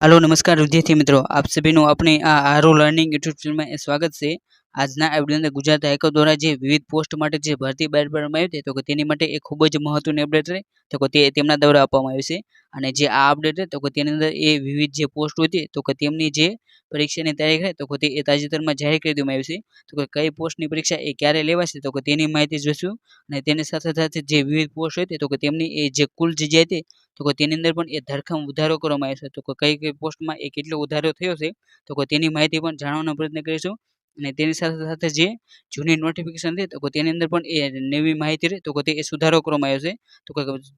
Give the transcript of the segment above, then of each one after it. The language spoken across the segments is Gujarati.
हेलो नमस्कार विद्यार्थी मित्रों, आप सभी નું अपनी આ આરો લર્નિંગ યુટ્યુબ ચેનલમાં સ્વાગત છે। આજના આ વિડિયોની અંદર ગુજરાત હાઈકોર્ટ દ્વારા જે વિવિધ પોસ્ટ માટે જે ભરતી બહાર પાડવામાં આવી હતી તો તેની માટે એક ખૂબ જ મહત્વની અપડેટ છે તો તે તેમના દ્વારા આપવામાં આવી છે। અને જે આ અપડેટ છે તો તેની અંદર એ વિવિધ જે પોસ્ટ હતી તો તેમની જે પરીક્ષાની તારીખ છે તો તે તાજેતરમાં જાહેર કરી દેવામાં આવી છે। તો કઈ પોસ્ટની પરીક્ષા એ ક્યારે લેવાશે તો તેની માહિતી જોઈશું। અને તેની સાથે સાથે જે વિવિધ પોસ્ટ હતી તો તેમની એ જે કુલ જગ્યા હતી તો તેની અંદર પણ એ ધરખમ વધારો કરવામાં આવ્યો છે। તો કઈ પોસ્ટમાં એ કેટલો વધારો થયો છે તો તેની માહિતી પણ જાણવાનો પ્રયત્ન કરીશું। અને તેની સાથે સાથે જે જૂની નોટિફિકેશન છે તો તેની અંદર પણ એ નવી માહિતી રહે તો તે સુધારો કરવામાં આવ્યો છે। તો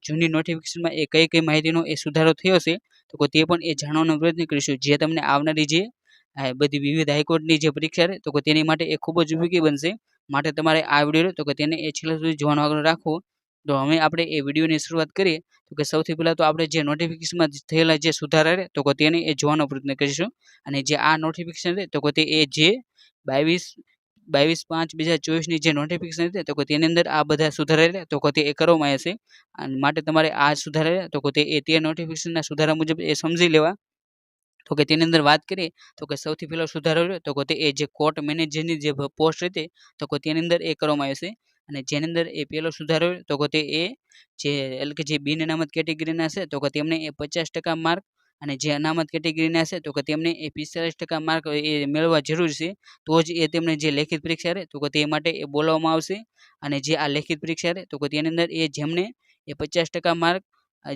જૂની નોટિફિકેશનમાં એ કઈ માહિતીનો એ સુધારો થયો છે તો તે પણ એ જાણવાનો પ્રયત્ન કરીશું, જે તમને આવનારી જે બધી વિવિધ હાઈકોર્ટની જે પરીક્ષા રહે તો તેની માટે એ ખૂબ જ ઉપયોગી બનશે। માટે તમારે આ વિડીયો તો તેને એ છેલ્લા સુધી જોવાનો આગ્રહ રાખવો। તો હવે આપણે એ વિડીયોની શરૂઆત કરીએ તો સૌથી પહેલાં તો આપણે જે નોટિફિકેશનમાં થયેલા જે સુધારા રહે તો તેને એ જોવાનો પ્રયત્ન કરીશું। અને જે આ નોટિફિકેશન છે તો તે એ જે 22/5/2024ની જે નોટિફિકેશન હતી તો તેની અંદર આ બધા સુધારા રહે તો તે એ કરવામાં આવ્યા છે। અને માટે તમારે આ સુધારા રહે તો તે નોટિફિકેશનના સુધારા મુજબ એ સમજી લેવા। તો તેની અંદર વાત કરીએ તો સૌથી પહેલો સુધારો રહ્યો તો તે એ જે કોર્ટ મેનેજરની જે પોસ્ટ હતી તો તેની અંદર એ કરવામાં આવે છે। અને જેની અંદર એ પહેલો સુધારો તો તે એ જે એટલે કે જે બિન અનામત કેટેગરીના છે તો તેમને એ 50% માર્ક, અને જે અનામત કેટેગરીના છે તો તેમને એ 45% માર્ક એ મેળવવા જરૂરી છે। તો જ એ તેમને જે લેખિત પરીક્ષા રહે તો તે માટે એ બોલાવવામાં આવશે। અને જે આ લેખિત પરીક્ષા રહે તો તેની અંદર એ જેમને એ 50% માર્ક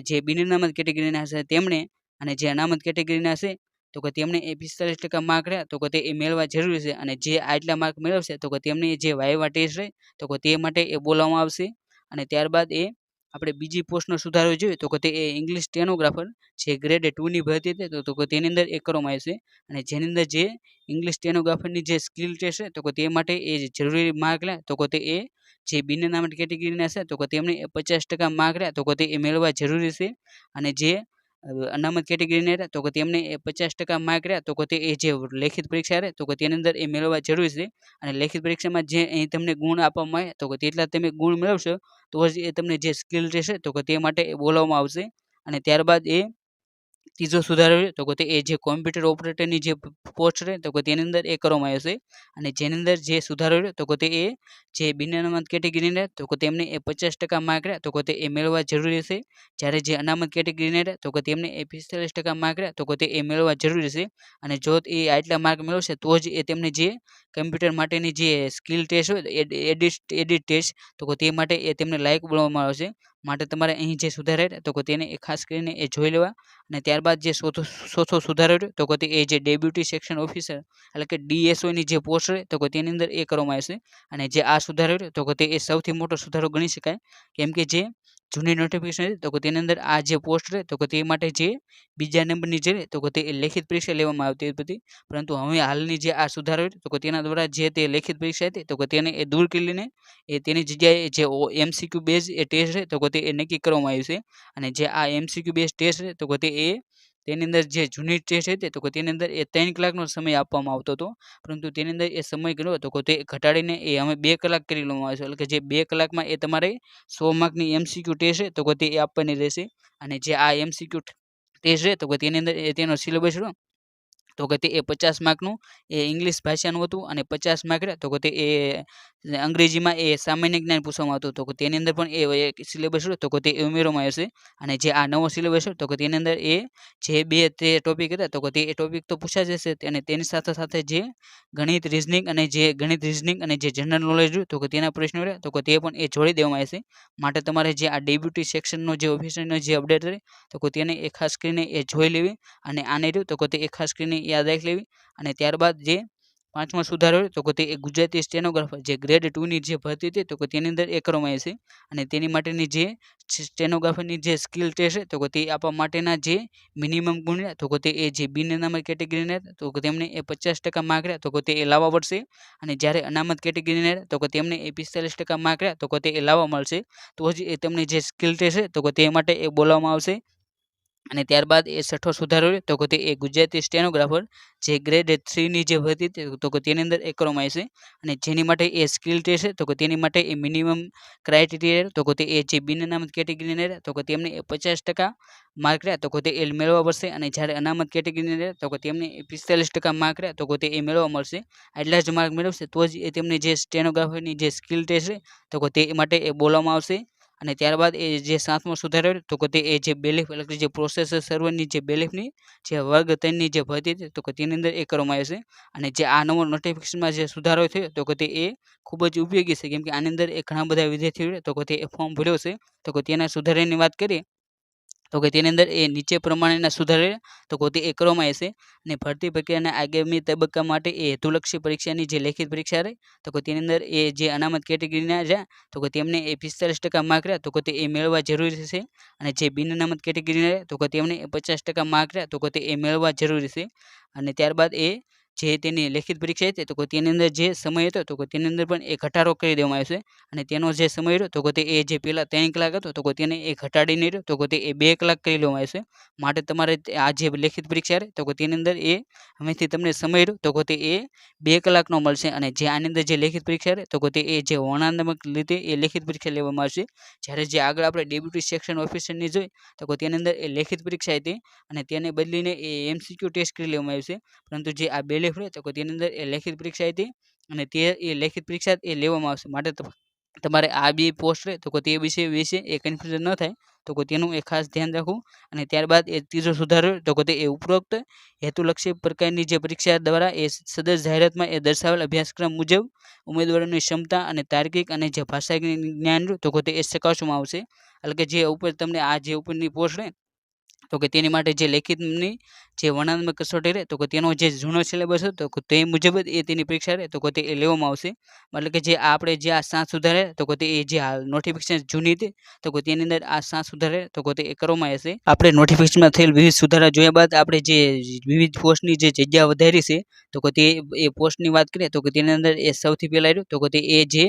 જે બિન અનામત કેટેગરીના છે તેમણે, અને જે અનામત કેટેગરીના છે તો તેમને એ 45% માર્ક રહ્યા તો તે એ મેળવવા જરૂરી છે। અને જે આટલા માર્ક મેળવશે તો તેમને જે વાયવા ટેસ્ટ રહે તો તે માટે એ બોલાવવામાં આવશે। અને ત્યારબાદ એ આપણે બીજી પોસ્ટનો સુધારો જોઈએ તો તે એ ઇંગ્લિશ સ્ટેનોગ્રાફર જે ગ્રેડ 2ની ભરતી હતી તો તેની અંદર એ કરવામાં આવશે। અને જેની અંદર જે ઇંગ્લિશ સ્ટેનોગ્રાફરની જે સ્કિલ ટેસ્ટ છે તો તે માટે એ જરૂરી માર્ક લે તો તે એ જે બિન અનામત કેટેગરીના છે તો તેમને 50% માર્ક રહ્યા તો તે એ મેળવવા જરૂરી છે। અને જે અનામત કેટેગરીને રહે તો તેમને એ 50% માર્ક રહ્યા તો તે એ જે લેખિત પરીક્ષા રહે તો તેની અંદર એ મેળવવા જરૂરી છે। અને લેખિત પરીક્ષામાં જે અહીં તમને ગુણ આપવામાં આવે તો તેટલા તમે ગુણ મેળવશો તો જ એ તમને જે સ્કિલ રહેશે તો તે માટે એ બોલાવવામાં આવશે। અને ત્યારબાદ એ ત્રીજો સુધારો તો તે એ જે કોમ્પ્યુટર ઓપરેટરની જે પોસ્ટ રહે તો તેની અંદર એ કરવામાં આવે છે। અને જેની અંદર જે સુધારો રહ્યો તો તે એ જે બિન અનામત કેટેગરીને રહે તો તેમને એ 50% માર્ક રહે તો તે એ મેળવવા જરૂરી છે। જ્યારે જે અનામત કેટેગરીને રહે તો તેમને એ 45% માર્ક રહે તો તે એ મેળવવા જરૂરી છે। અને જો એ આટલા માર્ક મેળવશે તો જ એ તેમને જે કમ્પ્યુટર માટેની જે સ્કિલ ટેસ્ટ હોય એડિટ ટેસ્ટ તો તે માટે એ તેમને લાયક બનાવવામાં આવશે। માટે તમારે અહીં જે સુધારા રહે તો તેને એ ખાસ કરીને એ જોઈ લેવા। અને ત્યારબાદ જે ચોથો સુધારો રહ્યો તો તે એ જે ડેપ્યુટી સેક્શન ઓફિસર એટલે કે ડીએસઓની જે પોસ્ટ રહે તો તેની અંદર એ કરવામાં આવશે। અને જે આ સુધારો રહ્યો તો તે એ સૌથી મોટો સુધારો ગણી શકાય, કેમ કે જે જૂની નોટિફિકેશન હતી તો તેની અંદર આ જે પોસ્ટ રહે તો તે માટે જે બીજા નંબરની જે રહે તો તે લેખિત પરીક્ષા લેવામાં આવતી હતી, પરંતુ હવે હાલની જે આ સુધારો તો તેના દ્વારા જે તે લેખિત પરીક્ષા હતી તો તેને એ દૂર કરી લઈને એ તેની જગ્યાએ જે એમસીક્યુ બેઝ એ ટેસ્ટ રહે તો તે એ નક્કી કરવામાં આવ્યું છે। અને જે આ એમસીક્યુ બેઝ ટેસ્ટ રહે તો તે એ તેની અંદર જે જૂની ટેસ્ટ હતી તો તેની અંદર એ 3 કલાકનો સમય આપવામાં આવતો હતો, પરંતુ તેની અંદર એ સમય ગયો તો તે ઘટાડીને એ અમે 2 કલાક કરી લેવામાં આવે છે। એટલે કે જે 2 કલાકમાં એ તમારે 100 માર્કની એમસીક્યુ ટેસ્ટ છે તો તે એ આપવાની રહેશે। અને જે આ એમસીક્યુ ટેસ્ટ છે તો તેની અંદર એ તેનો સિલેબસ રહ્યો તો તે એ 50 માર્કનું એ ઇંગ્લિશ ભાષાનું હતું, અને 50 માર્ક રહે તો તે એ અંગ્રેજીમાં એ સામાન્ય જ્ઞાન પૂછવામાં આવતું તો તેની અંદર પણ એ સિલેબસ રહ્યો તો તે ઉમેરવામાં આવશે। અને જે આ નવો સિલેબસ હોય તો તેની અંદર એ જે બે તે ટોપિક હતા તો તે ટોપિક તો પૂછા જશે, અને તેની સાથે સાથે જે ગણિત રિઝનિંગ અને જે જનરલ નોલેજ હોય તો તેના પ્રશ્નો રહે તો તે પણ એ જોડી દેવામાં આવશે। માટે તમારે જે આ ડેપ્યુટી સેક્શનનો જે ઓફિસરનો જે અપડેટ રહે તો તેને એ ખાસ કરીને એ જોઈ લેવી, અને આને રહ્યું તો તે એ ખાસ કરીને યાદ રાખી લેવી। અને ત્યારબાદ જે પાંચમો સુધારો તો તે એ ગુજરાતી સ્ટેનોગ્રાફર જે ગ્રેડ 2ની જે ભરતી હતી તો તેની અંદર એ કરવામાં આવે છે। અને તેની માટેની જે સ્ટેનોગ્રાફરની જે સ્કિલ ટેસ્ટ છે તો તે આપવા માટેના જે મિનિમમ ગુણ તો તે એ જે બિન અનામત કેટેગરીને તો તેમને એ 50% માર્ક રહ્યા તો તે એ લાવવા પડશે। અને જ્યારે અનામત કેટેગરીને તો તેમને એ 45% માર્ક રહ્યા તો તે એ લાવવા મળશે, તો જ એ તમને જે સ્કિલ ટેસ્ટ છે તો તે માટે એ બોલાવવામાં આવશે। અને ત્યારબાદ એ છઠ્ઠો સુધારો રહ્યો તો કે તે એ ગુજરાતી સ્ટેનોગ્રાફર જે ગ્રેડ 3ની જે ભરતી તો કે તેની અંદર એ કરવામાં આવશે. અને જેની માટે એ સ્કિલ ટેસ્ટ છે તો કે તેની માટે એ મિનિમમ ક્રાઇટેરિયા તો કે તે એ જે બિન અનામત કેટેગરીને રહે તો કે તેમને 50% માર્ક રહ્યા તો કે તે એ મેળવવા પડશે. અને જ્યારે અનામત કેટેગરીને રહે તો કે તેમને 45% માર્ક રહ્યા તો કે તે એ મેળવવા મળશે. આટલા જ માર્ક મેળવશે તો જ એ તેમને જે સ્ટેનોગ્રાફરની જે સ્કિલ ટેસ્ટ છે તો કે તે માટે એ બોલવામાં આવશે. અને ત્યારબાદ એ જે 7મો સુધારો તો કે તે એ જે બેલીફ એટલે કે જે પ્રોસેસર સર્વરની જે બેલીફની જે વર્ગ 3ની જે ભરતી હતી તો કે તેની અંદર એ કરવામાં આવે છે. અને જે આ નવો નોટિફિકેશનમાં જે સુધારો થયો તો કે તે એ ખૂબ જ ઉપયોગી છે, કેમ કે આની અંદર એ ઘણા બધા વિદ્યાર્થીઓએ તો કે તે ફોર્મ ભર્યો છે. તો કે તેના સુધારાની વાત કરીએ તો કે તેની અંદર એ નીચે પ્રમાણેના સુધારા તો કે તે એ કરવામાં આવશે. અને ભરતી પ્રક્રિયાના આગામી તબક્કા માટે એ હેતુલક્ષી પરીક્ષાની જે લેખિત પરીક્ષા રહે તો કે તેની અંદર એ જે અનામત કેટેગરીના રહ્યા તો કે તેમને એ 45% માર્ક રહ્યા તો કે તે એ મેળવવા જરૂરી છે. અને જે બિન અનામત કેટેગરીના રહે તો કે તેમને 50% માર્ક રહ્યા તો કે તે એ મેળવવા જરૂરી છે. અને ત્યારબાદ એ જે તેની લેખિત પરીક્ષા હતી તો કે તેની અંદર જે સમય હતો તો કે તેની અંદર પણ એ ઘટાડો કરી દેવામાં આવશે. અને તેનો જે સમય રહ્યો તો કે તે એ જે પહેલાં 3 કલાક હતો તો કે તેને એ ઘટાડીને રહ્યો તો કે તે એ 2 કલાક કરી લેવામાં આવશે. માટે તમારે આ જે લેખિત પરીક્ષા રહે તો કે તેની અંદર એ હવેથી તમને સમય રહ્યો તો કે તે એ 2 કલાકનો મળશે. અને જે આની અંદર જે લેખિત પરીક્ષા રહે તો કે તે એ જે વર્ણનાત્મક રીતે એ લેખિત પરીક્ષા લેવામાં આવશે. જ્યારે જે આગળ આપણે ડેપ્યુટી સેક્શન ઓફિસરની જોઈ તો કે તેની અંદર એ લેખિત પરીક્ષા હતી અને તેને બદલીને એ MCQ ટેસ્ટ કરી લેવામાં આવ્યું છે. પરંતુ જે આ બેલીફ રહે તો કે તેની અંદર એ લેખિત પરીક્ષા હતી અને તે એ લેખિત પરીક્ષા એ લેવામાં આવશે. માટે તમારે આ બે પોસ્ટ રહે તો કે તે વિશે એ કન્ફ્યુઝન ન થાય તો કે તેનું એ ખાસ ધ્યાન રાખવું. અને ત્યારબાદ એ ત્રીજો સુધારો તો કે તે એ ઉપરોક્ત હેતુલક્ષી પ્રકારની જે પરીક્ષા દ્વારા એ સદર જાહેરાતમાં એ દર્શાવેલ અભ્યાસક્રમ મુજબ ઉમેદવારોની ક્ષમતા અને તાર્કિક અને જે ભાષાકિય જ્ઞાન તો કે તે એ ચકાસવામાં આવશે. એટલે કે જે ઉપર તમને આ જે ઉપરની પોસ્ટ રહે તો કે તેની માટે જે લેખિતની જે વર્ણનાત્મક કસોટી રહે તો કે તેનો જે જૂનો સિલેબસ હતો તો તે મુજબ જ એ તેની પરીક્ષા રહે તો કે તે એ લેવામાં આવશે. એટલે કે જે આપણે જે આ 7 સુધારે તો કે તે એ જે હાલ નોટિફિકેશન જૂની હતી તો કે તેની અંદર આ 7 સુધારે તો કે તે એ કરવામાં આવશે. આપણે નોટિફિકેશનમાં થયેલ વિવિધ સુધારા જોયા બાદ આપણે જે વિવિધ પોસ્ટની જે જગ્યા વધારી છે તો કે તે એ પોસ્ટની વાત કરીએ તો કે તેની અંદર એ સૌથી પહેલાં રહ્યું તો કે તે એ જે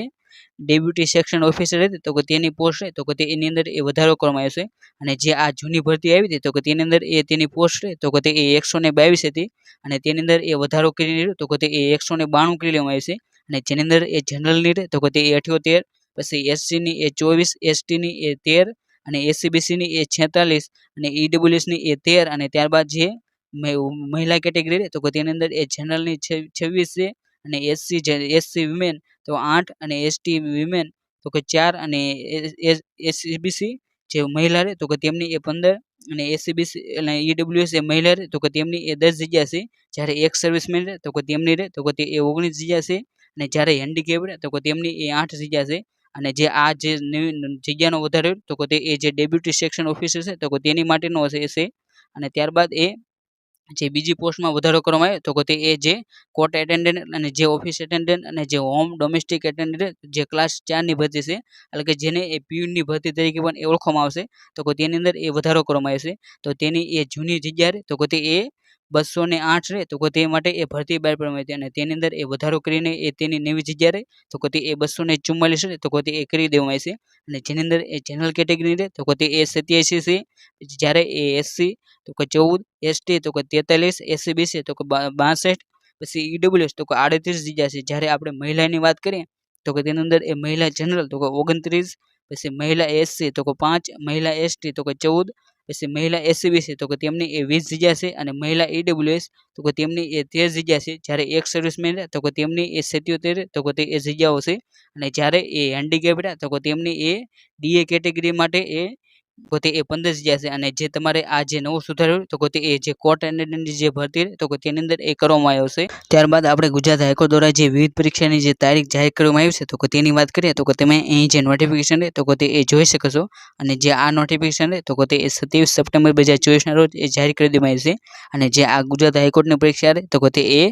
ડેપ્યુટી સેક્શન ઓફિસર હતી તો કે તેની પોસ્ટ છે તો કે તેની અંદર એ વધારો કરવામાં આવ્યો છે. અને જે આ જૂની ભરતી આવી હતી તો કે તેની અંદર એ તેની પોસ્ટ છે તો કે તે એ 122 હતી અને તેની અંદર એ વધારો કરીને રહ્યું તો કે તે એ 192 કરી લેવામાં આવી છે. અને જેની અંદર એ જનરલની રહે તો કે તે 78, પછી એસસીની એ 24, એસટીની એ 13 અને એસસીબીસીની એ 46 અને ઈડબ્લ્યુએસની એ 13 અને ત્યારબાદ જે મહિલા કેટેગરી રહે તો કે તેની અંદર એ જનરલની 26 છે અને એસસી વિમેન તો 8 અને એસટી વિમેન તો કે 4 અને એસસીબીસી જે મહિલા રહે તો કે તેમની એ 15 અને એસસીબીસી અને ઈડબ્લ્યુએસ એ મહિલા રહે તો કે તેમની એ 10 જગ્યા છે. જ્યારે એક સર્વિસમેન રહે તો કે તેમની રહે તો કે તે એ 19 જગ્યા છે. અને જ્યારે હેન્ડીકેપ રહે તો કે તેમની એ 8 જગ્યા છે. અને જે આ જે જગ્યાનો વધારો તો કે તે એ જે ડેપ્યુટી સેક્શન ઓફિસર છે તો કે તેની માટેનો છે. અને ત્યારબાદ એ જે બીજી પોસ્ટમાં વધારો કરવામાં આવ્યો તો કે તે એ જે કોર્ટ એટેન્ડન્ટ અને જે ઓફિસ એટેન્ડન્ટ અને જે હોમ ડોમેસ્ટિક એટેન્ડન્ટ જે ક્લાસ 4ની ભરતી છે એટલે કે જેને એ પીયુની ભરતી તરીકે પણ એ ઓળખવામાં આવશે તો કે તેની અંદર એ વધારો કરવામાં આવશે. તો તેની એ જૂની જગ્યા રહે તો કે તે એ 208 રહે તો કે તે માટે એ ભરતી બહાર પાડવામાં આવી હતી અને તેની અંદર એ વધારો કરીને એ તેની નવી જગ્યા રહે તો કે તે એ 244 રહે તો કે તે એ કરી દેવામાં આવશે. અને જેની અંદર એ જનરલ કેટેગરી રહે તો કે તે એ 87 છે. જ્યારે એ એસસી તો કે 14, એસટી તો કે 43, એસસીબીસી તો કે 62, પછી ઈડબ્લ્યુએસ તો કે 38 જગ્યા છે. જ્યારે આપણે મહિલાની વાત કરીએ તો કે તેની અંદર એ મહિલા જનરલ તો કે 29, પછી મહિલા એસસી તો કે 5, મહિલા એસટી તો કે 14, પછી મહિલા એસસીબીસી તો કે તેમની એ 20 જગ્યા છે અને મહિલા ઈડબ્લ્યુએસ તો કે તેમની એ 13 જગ્યા છે. જ્યારે એક સર્વિસમેન તો કે તેમની એ 77 તો કે તે એ જગ્યાઓ છે. અને જ્યારે એ હેન્ડીકેપ તો કે તેમની એ ડીએ કેટેગરી માટે એ પોતે એ 15 જગ્યા છે. અને જે તમારે આ જે નવું સુધાર્યું તો કે તે એ જે કોર્ટ એટેન્ડન્ટની જે ભરતી તો કે તેની અંદર એ કરવામાં આવ્યો છે. ત્યારબાદ આપણે ગુજરાત હાઈકોર્ટ દ્વારા જે વિવિધ પરીક્ષાની જે તારીખ જાહેર કરવામાં આવી છે તો કે તેની વાત કરીએ તો કે તમે અહીં જે નોટિફિકેશન છે તો કે તે એ જોઈ શકો છો. અને જે આ નોટિફિકેશન છે તો કે તે 27 સપ્ટેમ્બર 2024ના રોજ એ જાહેર કરી દેવામાં આવી છે. અને જે આ ગુજરાત હાઈકોર્ટની પરીક્ષા છે તો કે તે એ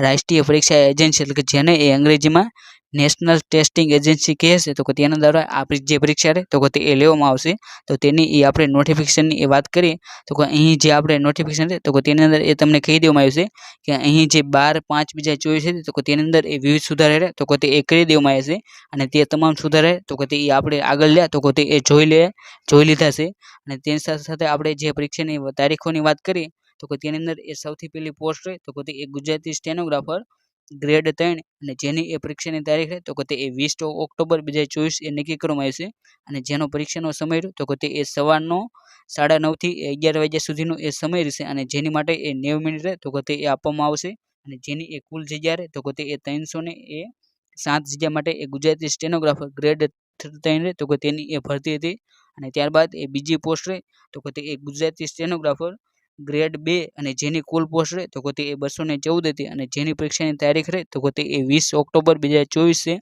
રાષ્ટ્રીય પરીક્ષા એજન્સી એટલે કે જેને એ અંગ્રેજીમાં નેશનલ ટેસ્ટિંગ એજન્સી કહે છે તો કે તેના દ્વારા આ જે પરીક્ષા રહે તો કે તે એ લેવામાં આવશે. તો તેની એ આપણે નોટિફિકેશનની એ વાત કરીએ તો કે અહીં જે આપણે નોટિફિકેશન છે તો કે તેની અંદર એ તમને કહી દેવામાં આવ્યું છે કે અહીં જે 12/5/2024 છે તો કે તેની અંદર એ વિવિધ સુધારા રહે તો કે તે એ કરી દેવામાં આવ્યા છે. અને તે તમામ સુધારા તો કે તે આપણે આગળ લે તો કે તે એ જોઈ લીધા છે. અને તેની સાથે સાથે આપણે જે પરીક્ષાની તારીખોની વાત કરીએ તો કે તેની અંદર એ સૌથી પહેલી પોસ્ટ રહે તો કે તે ગુજરાતી સ્ટેનોગ્રાફર ગ્રેડ 3 અને જેની એ પરીક્ષાની તારીખ રહે તો કે તે 20 ઓક્ટોબર 2024 એ નક્કી કરવામાં આવી છે. અને જેનો પરીક્ષાનો સમય રહ્યો તો કે તે સવારનો 9:30 થી 11 વાગ્યા સુધીનો એ સમય રહેશે. અને જેની માટે એ 90 મિનિટ રહે તો કે તે આપવામાં આવશે. અને જેની એ કુલ જગ્યા રહે તો કે તે 307 જગ્યા માટે એ ગુજરાતી સ્ટેનોગ્રાફર ગ્રેડ 3 રહે તો કે તેની એ ભરતી હતી. અને ત્યારબાદ એ બીજી પોસ્ટ રહે તો કે તે ગુજરાતી સ્ટેનોગ્રાફર ગ્રેડ 2 અને જેની કુલ પોસ્ટ રહે તો કે તે 214 હતી. અને જેની પરીક્ષાની તારીખ રહે તો કે તે 20 ઓક્ટોબર 2024 છે.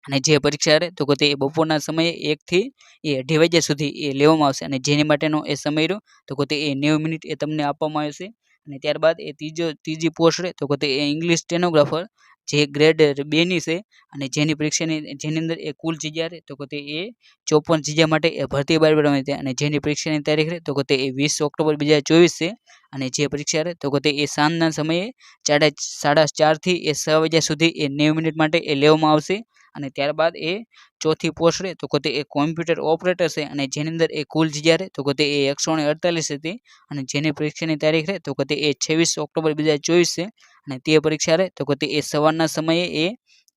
અને જે પરીક્ષા રહે તો કે તે બપોરના સમયે 1 થી 2:30 વાગ્યા સુધી એ લેવામાં આવશે. અને જેની માટેનો એ સમય રહ્યો તો કે તે 90 મિનિટ એ તમને આપવામાં આવશે. અને ત્યારબાદ એ ત્રીજી પોસ્ટ રહે તો કે તે ઇંગ્લિશ સ્ટેનોગ્રાફર જે ગ્રેડ 2 ની છે. અને જેની જેની અંદર એ કુલ જગ્યા રહે તો કે તે 54 જગ્યા માટે એ ભરતી બહાર પાડવામાં આવી હતી. અને જેની પરીક્ષાની તારીખ રહે તો કે તે 20 ઓક્ટોબર 2024 છે. અને જે પરીક્ષા રહે તો કે તે સાંજના સમયે 4:30 થી 6 વાગ્યા સુધી એ 90 મિનિટ માટે એ લેવામાં આવશે. અને ત્યારબાદ એ ચોથી પોસ્ટ રહે તો કે તે કોમ્પ્યુટર ઓપરેટર છે. અને જેની અંદર એ કુલ જગ્યા રહે તો કે તે 148 હતી. અને જેની પરીક્ષાની તારીખ રહે તો કે તે 26 ઓક્ટોબર 2024 છે. અને તે પરીક્ષા રહે તો કે તે સવારના સમયે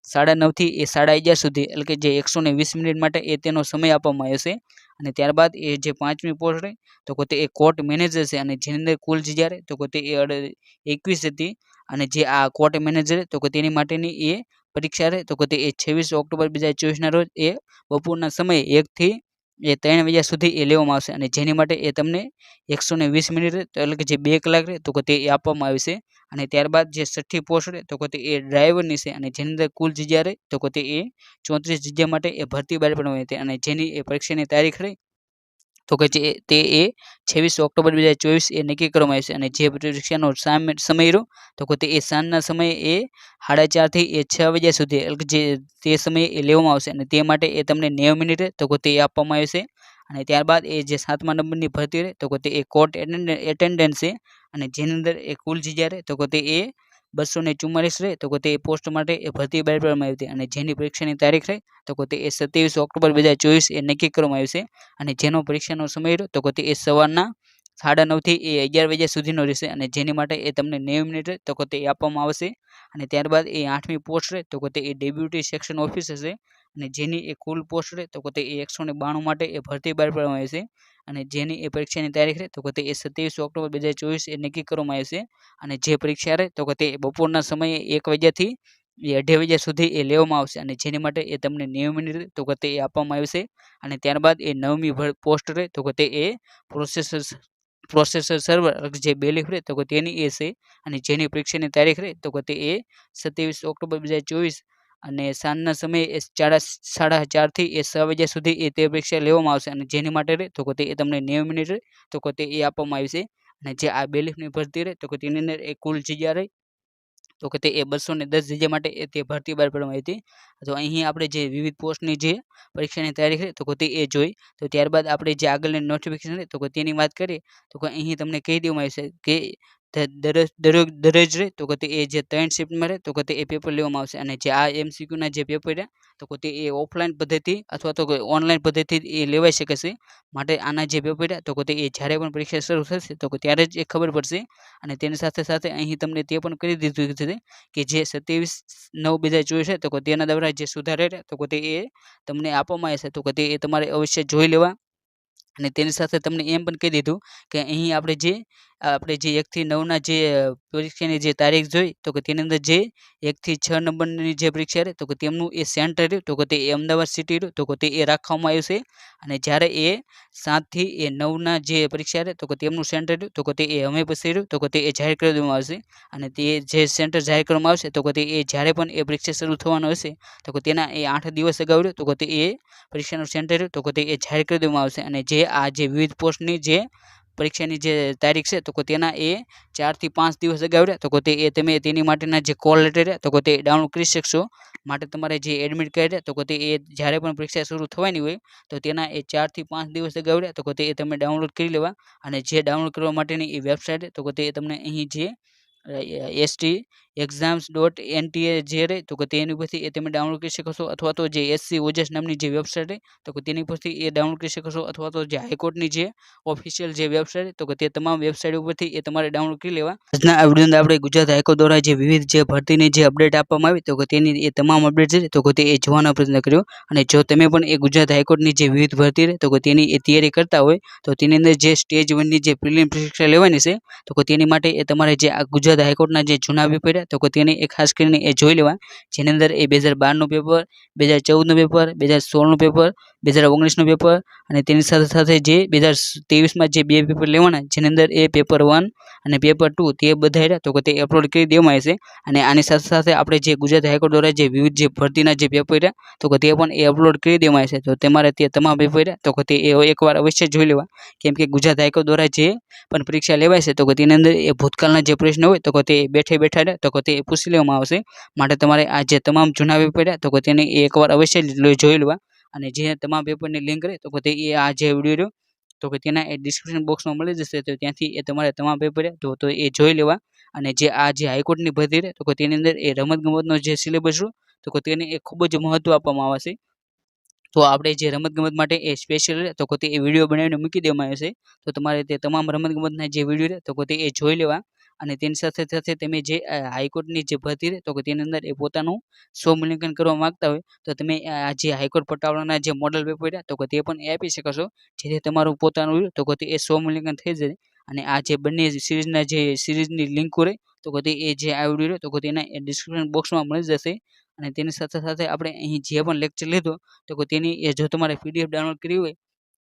9:30 થી 11:30 સુધી એટલે કે જે 120 મિનિટ માટે એ તેનો સમય આપવામાં આવ્યો છે. અને ત્યારબાદ એ જે પાંચમી પોસ્ટ રહે તો કે તે કોર્ટ મેનેજર છે. અને જેની અંદર કુલ જગ્યા રહે તો કે તે 21 હતી. અને જે આ કોર્ટ મેનેજર તો કે તેની માટેની એ પરીક્ષા રહે તો કે તે 26 ઓક્ટોબર 2024 ના રોજ એ બપોરના સમયે 1 થી 3 વાગ્યા સુધી એ લેવામાં આવશે. અને જેની માટે એ તમને 120 મિનિટ એટલે કે જે 2 કલાક રહે તો કે તે આપવામાં આવે છે. અને ત્યારબાદ જે છઠ્ઠી પોસ્ટ રહે તો કે તે ડ્રાઈવરની છે. અને જેની અંદર કુલ જગ્યા રહે તો કે તે 34 જગ્યા માટે એ ભરતી બહાર પાડવામાં આવી હતી. અને જેની એ પરીક્ષાની તારીખ રહી તો કે તે 26 ઓક્ટોબર 2024 એ નક્કી કરવામાં આવી છે. અને જે પરીક્ષાનો સમય રહ્યો તો કે તે સાંજના સમયે 4:30 થી 6 વાગ્યા સુધી એટલે કે જે તે સમયે એ લેવામાં આવશે. અને તે માટે એ તમને 90 મિનિટ તો કે તે આપવામાં આવે છે. અને ત્યારબાદ એ જે 7મા નંબરની ભરતી રહે તો કે તે કોર્ટ એટેન્ડન્ટ છે. અને જેની અંદર એ કુલ જગ્યા રહે તો કે તે 244 રહે તો કે તે પોસ્ટ માટે એ ભરતી બહાર પાડવામાં આવી હતી. અને જેની પરીક્ષાની તારીખ રહે તો કે તે 27 ઓક્ટોબર 2024 એ નક્કી કરવામાં આવ્યું છે. અને જેનો પરીક્ષાનો સમય રહ્યો તો કે તે સવારના 9:30 થી 11 વાગ્યા સુધીનો રહેશે. અને જેની માટે એ તમને 90 મિનિટ તો કે તે આપવામાં આવશે. અને ત્યારબાદ એ 8મી પોસ્ટ રહે તો કે તે ડેપ્યુટી સેક્શન ઓફિસર છે. અને જેની એ કુલ પોસ્ટ રહે તો કે તે 192 માટે એ ભરતી બહાર પાડવામાં આવી છે. અને જેની એ પરીક્ષાની તારીખ રહે તો કે તે 27 ઓક્ટોબર 2024 એ નક્કી કરવામાં આવી છે. અને જે પરીક્ષા રહે તો કે તે બપોરના સમયે 1 વાગ્યાથી 2:30 વાગ્યા સુધી એ લેવામાં આવશે. અને જેની માટે એ તમને 90 મિનિટ તો કે તે આપવામાં આવશે. અને ત્યારબાદ એ 9મી પોસ્ટ રહે તો કે તે પ્રોસેસર સર્વર જે બેલીફ રહે તો કે તેની એ છે. અને જેની પરીક્ષાની તારીખ રહે તો કે તે 27 ઓક્ટોબર 2024 અને સાંજના સમયે 4:30 થી 6 વાગ્યા સુધી એ તે પરીક્ષા લેવામાં આવશે. અને જેની માટે રહે તો કે તે તમને 90 મિનિટ તો કે તે આપવામાં આવી છે. અને જે આ બેલીફની ભરતી રહે તો કે તેની અંદર એ કુલ જગ્યા રહી તો કે તે 210 જગ્યા માટે તે ભરતી બહાર પાડવામાં આવી હતી. તો અહીં આપણે જે વિવિધ પોસ્ટની જે પરીક્ષાની તારીખ રહે તો કે તે જોઈ. તો ત્યારબાદ આપણે જે આગળની નોટિફિકેશન રહે તો કે તેની વાત કરીએ તો કે અહીં તમને કહી દેવામાં આવ્યું છે કે દરરોજ રહે તો કે તે જે 3 શિફ્ટમાં રહે તો કે તે પેપર લેવામાં આવશે. અને જે આ MCQના જે પેપર રહે તો કે તે ઓફલાઈન પદ્ધતિ અથવા તો ઓનલાઈન પદ્ધતિ એ લેવાઈ શકે છે. માટે આના જે પેપર રહે તો કે તે જ્યારે પણ પરીક્ષા શરૂ થશે તો કે ત્યારે જ એ ખબર પડશે. અને તેની સાથે સાથે અહીં તમને તે પણ કરી દીધું છે કે જે 27/9/2024 છે તો કે તેના દ્વારા જે સુધારા રહે તો કે તે તમને આપવામાં આવે છે તો કે તે તમારે અવશ્ય જોઈ લેવા. અને તેની સાથે તમને એમ પણ કહી દીધું કે અહીં આપણે જે 1 થી 9ના જે પરીક્ષાની જે તારીખ જોઈ તો કે તેની અંદર જે 1 થી 6 નંબરની જે પરીક્ષા રહે તો કે તેમનું એ સેન્ટર રહ્યું તો કે તે અમદાવાદ સિટી રહ્યું તો કે તે રાખવામાં આવ્યું છે. અને જ્યારે 7 થી 9ના જે પરીક્ષા રહે તો કે તેમનું સેન્ટર રહ્યું તો કે તે અમે પછી રહ્યું તો કે તે જાહેર કરી દેવામાં આવશે. અને તે જે સેન્ટર જાહેર કરવામાં આવશે તો કે તે જ્યારે પણ એ પરીક્ષા શરૂ થવાનો હશે તો કે તેના 8 દિવસ અગાઉ રહ્યું તો કે તે પરીક્ષાનું સેન્ટર રહ્યું તો કે તે જાહેર કરી દેવામાં આવશે. અને જે આ જે વિવિધ પોસ્ટની જે પરીક્ષાની જે તારીખ છે તો તેના એ 4 થી 5 દિવસ અગાઉ તો તે એ તમે તેની માટેના જે કોલ લેટર તો તે ડાઉનલોડ કરી શકશો. માટે તમારે જે એડમિટ કાર્ડ તો તે એ જ્યારે પણ પરીક્ષા શરૂ થવાની હોય તો તેના એ 4 થી 5 દિવસ અગાઉ તો તે તમે ડાઉનલોડ કરી લેવા. અને જે ડાઉનલોડ કરવા માટેની એ વેબસાઇટ તો તે તમને અહીં જે STExams.nta જે રહે તો તેની પરથી એ તમે ડાઉનલોડ કરી શકો છો, અથવા તો જે SC ઓજસ નામની જે વેબસાઇટ તો તેની પરથી એ ડાઉનલોડ કરી શકો છો, અથવા તો જે હાઈકોર્ટની જે ઓફિશિયલ જે વેબસાઇટ તો તે તમામ વેબસાઇટ ઉપરથી એ તમારે ડાઉનલોડ કરી લેવા. આજના આ વિડીયોની અંદર આપણે ગુજરાત હાઈકોર્ટ દ્વારા જે વિવિધ જે ભરતીની જે અપડેટ આપવામાં આવી તો તેની એ તમામ અપડેટ છે તો તે એ જોવાનો પ્રયત્ન કર્યો. અને જો તમે પણ એ ગુજરાત હાઈકોર્ટની જે વિવિધ ભરતી રહે તો તેની એ તૈયારી કરતા હોય તો તેની અંદર જે સ્ટેજ 1ની જે પ્રિલિમ પરીક્ષા લેવાની છે તો તેની માટે એ તમારે જે આ ગુજરાત હાઈકોર્ટના જે જૂના પેપર તો તેને એ ખાસ કરીને એ જોઈ લેવા. જેની અંદર એ 2012નું પેપર, 2014નું પેપર, 2016નું પેપર, 2019નું પેપર અને તેની સાથે સાથે જે 2023માં જે 2 પેપર લેવાના જેની અંદર એ પેપર 1 અને પેપર 2 તે બધા તો તે અપલોડ કરી દેવામાં આવશે. અને આની સાથે સાથે આપણે જે ગુજરાત હાઈકોર્ટ દ્વારા જે વિવિધ જે ભરતીના જે પેપર તો તે પણ એ અપલોડ કરી દેવામાં આવશે. તો તમારે તે તમામ પેપર તો તે એકવાર અવશ્ય જોઈ લેવા. કેમ કે ગુજરાત હાઈકોર્ટ દ્વારા જે પણ પરીક્ષા લેવાય છે તો તેની અંદર એ ભૂતકાળના જે પ્રશ્ન હોય તો તે બેઠા તો તે પૂછી લેવામાં આવશે. માટે તમારે આ જે તમામ જૂના પેપર તો તેને એકવાર અવશ્ય જોઈ લેવા. અને જે તમામ પેપરની લિંક રહે તો તે આ જે વિડીયો તો તેના એ ડિસ્ક્રિપ્શન બોક્સમાં મળી જશે. તો ત્યાંથી એ તમારે તમામ પેપર તો એ જોઈ લેવા. અને જે આ જે હાઈકોર્ટની ભરતી રહે તો તેની અંદર એ રમતગમતનો જે સિલેબસ હોય તો તેને એ ખૂબ જ મહત્વ આપવામાં આવે છે. તો આપણે જે રમતગમત માટે એ સ્પેશિયલ તો તે એ વિડીયો બનાવીને મૂકી દેવામાં આવે છે. તો તમારે તે તમામ રમતગમતના જે વિડીયો તો તે એ જોઈ લેવા. અને તેની સાથે સાથે તમે જે હાઈકોર્ટની જે ભરતી તો તેની અંદર એ પોતાનું સ્વમૂલ્યાંકન કરવા માંગતા હોય તો તમે આ જે હાઈકોર્ટ પટાવાળાના જે મોડલ પેપર તો તે પણ એ આપી શકો છો. જેથી તમારું પોતાનું તો એ સ્વમૂલ્યાંકન થઈ જાય. અને આ જે બંને સિરીઝના જે સિરીઝની લિંકો રહે તો તે એ જે આ વિડીયો તો તેના ડિસ્ક્રિપ્શન બોક્સમાં મળી જશે. અને તેની સાથે સાથે આપણે અહીં જે પણ લેક્ચર લીધો તો તેની એ જો તમારે PDF ડાઉનલોડ કરવી હોય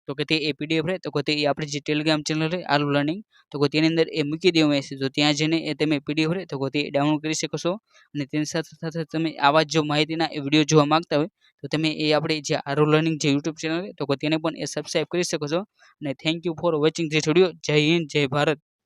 તો તે એ PDF રહે તો તે આપણી જે ટેલિગ્રામ ચેનલ રહે આલુ લર્નિંગ તો તેની અંદર એ મૂકી દેવામાં આવશે. તો ત્યાં જઈને એ તમે PDF રહે તો તે ડાઉનલોડ કરી શકો છો. અને તેની સાથે સાથે તમે આવા જ જો માહિતીના વિડીયો જોવા માંગતા હોય તો તમે એ આપણે જે આરુ લર્નિંગ જે યુટ્યુબ ચેનલ તો તેને પણ એ સબસ્ક્રાઈબ કરી શકો છો. અને thank you for watching this video. જય હિન્દ, જય ભારત.